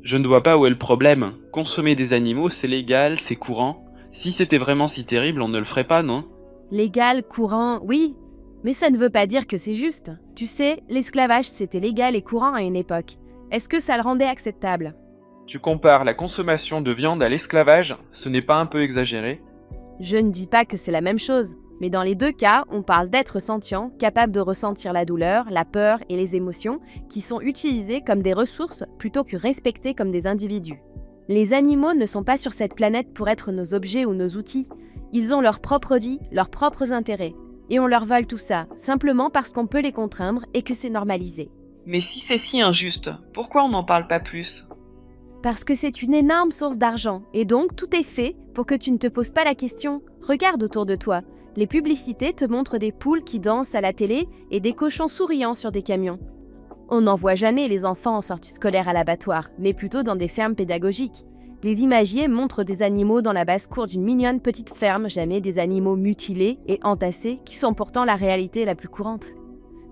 Je ne vois pas où est le problème. Consommer des animaux, c'est légal, c'est courant. Si c'était vraiment si terrible, on ne le ferait pas, non? Légal, courant, oui, mais ça ne veut pas dire que c'est juste. Tu sais, l'esclavage c'était légal et courant à une époque. Est-ce que ça le rendait acceptable? Tu compares la consommation de viande à l'esclavage, ce n'est pas un peu exagéré? Je ne dis pas que c'est la même chose, mais dans les deux cas, on parle d'êtres sentients, capables de ressentir la douleur, la peur et les émotions, qui sont utilisés comme des ressources plutôt que respectés comme des individus. Les animaux ne sont pas sur cette planète pour être nos objets ou nos outils. Ils ont leur propre vie, leurs propres intérêts. Et on leur vole tout ça, simplement parce qu'on peut les contraindre et que c'est normalisé. Mais si c'est si injuste, pourquoi on n'en parle pas plus? Parce que c'est une énorme source d'argent, et donc tout est fait pour que tu ne te poses pas la question. Regarde autour de toi. Les publicités te montrent des poules qui dansent à la télé et des cochons souriants sur des camions. On n'en voit jamais les enfants en sortie scolaire à l'abattoir, mais plutôt dans des fermes pédagogiques. Les imagiers montrent des animaux dans la basse-cour d'une mignonne petite ferme, jamais des animaux mutilés et entassés qui sont pourtant la réalité la plus courante.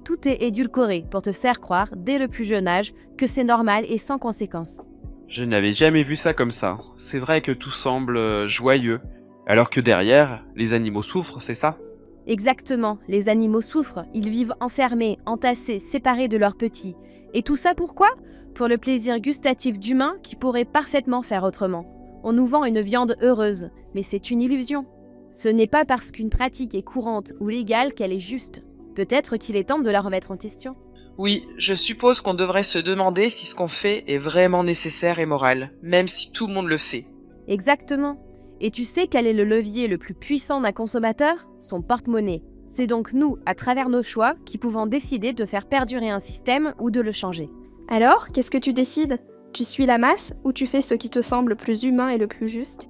Tout est édulcoré pour te faire croire, dès le plus jeune âge, que c'est normal et sans conséquence. Je n'avais jamais vu ça comme ça. C'est vrai que tout semble joyeux, alors que derrière, les animaux souffrent, c'est ça? Exactement, les animaux souffrent, ils vivent enfermés, entassés, séparés de leurs petits. Et tout ça pourquoi? Pour le plaisir gustatif d'humains qui pourrait parfaitement faire autrement. On nous vend une viande heureuse, mais c'est une illusion. Ce n'est pas parce qu'une pratique est courante ou légale qu'elle est juste. Peut-être qu'il est temps de la remettre en question. Oui, je suppose qu'on devrait se demander si ce qu'on fait est vraiment nécessaire et moral, même si tout le monde le fait. Exactement. Et tu sais quel est le levier le plus puissant d'un consommateur? Son porte-monnaie. C'est donc nous, à travers nos choix, qui pouvons décider de faire perdurer un système ou de le changer. Alors, qu'est-ce que tu décides? Tu suis la masse ou tu fais ce qui te semble le plus humain et le plus juste?